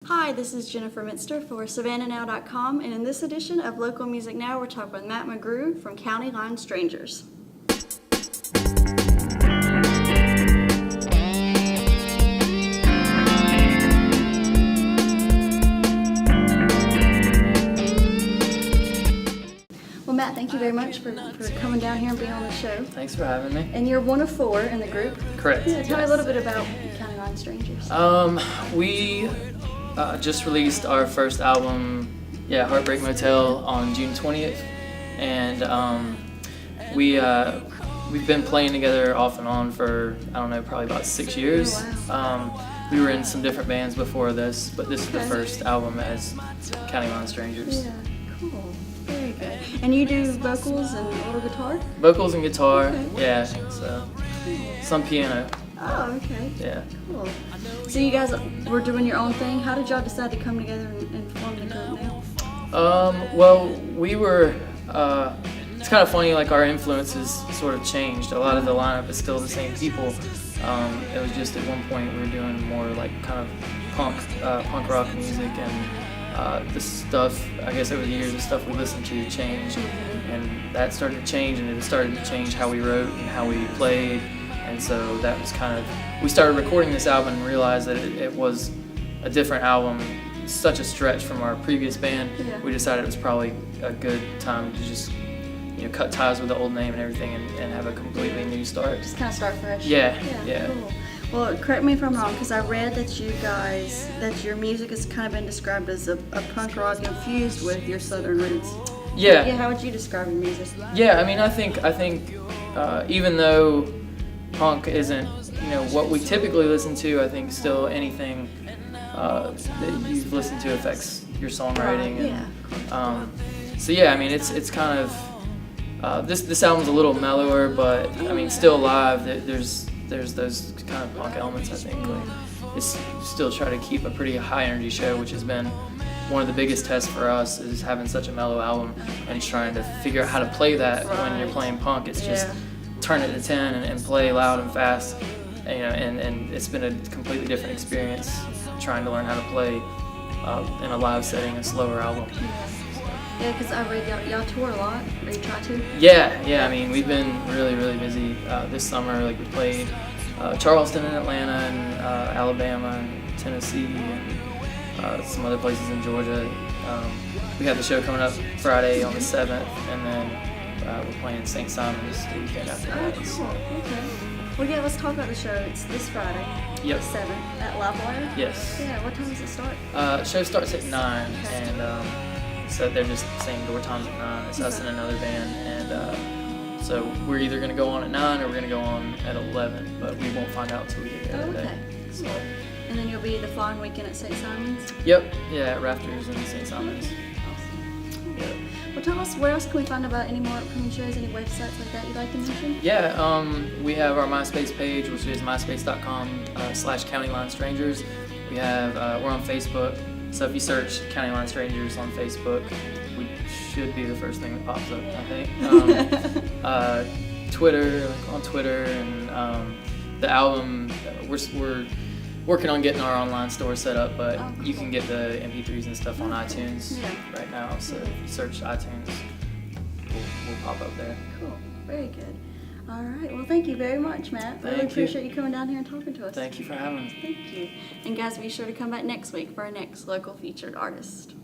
Hi, this is Jennifer Mitster for SavannahNow.com, and in this edition of Local Music Now, we're talking with Matt McGrew from County Line Strangers. Well, Matt, thank you very much for coming down here and being on the show. Thanks for having me. And you're one of four in the group. Correct. Yeah, tell me a little bit about County Line Strangers. We just released our first album, Heartbreak Motel, on June 20th, and we've been playing together off and on for, I don't know, probably about 6 years. Oh, wow. We were in some different bands before this, but this is the first album as County Line Strangers. Yeah, cool. Very good. And you do vocals and a little guitar? Vocals and guitar, Okay. yeah, so some piano. Oh, okay. Yeah. Cool. So you guys were doing your own thing. How did y'all decide to come together and form the group now? Well, we were, it's kind of funny, like our influences sort of changed. A lot of the lineup is still the same people. It was just at one point we were doing more like kind of punk rock music, and the stuff, I guess over the years, the stuff we listened to changed, and that started to change, and it started to change how we wrote and how we played. And so that was kind of, we started recording this album and realized that it was a different album, such a stretch from our previous band. Yeah. We decided it was probably a good time to just, cut ties with the old name and everything and have a completely new start. Just kind of start fresh. Yeah. Cool. Well, correct me if I'm wrong, because I read that that your music has kind of been described as a punk rock infused with your southern roots. Yeah. Yeah. How would you describe your music? Yeah, I mean, I think even though punk isn't, what we typically listen to, I think still anything that you've listened to affects your songwriting. So yeah, I mean, it's kind of this album's a little mellower, but I mean, still live. There's those kind of punk elements. I think it's still try to keep a pretty high energy show, which has been one of the biggest tests for us, is having such a mellow album and trying to figure out how to play that when you're playing punk. It's just turn it to 10 and play loud and fast, and it's been a completely different experience trying to learn how to play in a live setting, a slower album. Yeah, because I read y'all tour a lot, or you try to? Yeah, I mean, we've been really, really busy this summer. Like, we played Charleston and Atlanta and Alabama and Tennessee and some other places in Georgia. We have the show coming up Friday on the 7th, and then we're playing St. Simon's the weekend after that. Oh, cool. Okay. Well, yeah, let's talk about the show. It's this Friday, Yep. the 7th, at Livewire? Yes. Yeah, what time does it start? Show starts at 9, and so they're just saying door times at 9. It's us and another band, and so we're either going to go on at 9 or we're going to go on at 11, but we won't find out until we get there that day. So. And then you'll be the following weekend at St. Simon's? Yep, at Rafters and St. Simon's. Awesome. Yep. Well, tell us, where else can we find out about any more upcoming shows, any websites like that you'd like to mention? Yeah, we have our MySpace page, which is myspace.com/County Line Strangers. We have, we're on Facebook, so if you search County Line Strangers on Facebook, we should be the first thing that pops up, I think. Twitter, on Twitter, and the album, we're working on getting our online store set up, but you can get the MP3s and stuff on iTunes right now, so if you search iTunes, we'll pop up there. Cool, very good. All right, well, thank you very much, Matt. Really appreciate you coming down here and talking to us. Thank you for having me. Thank you. And guys, be sure to come back next week for our next local featured artist.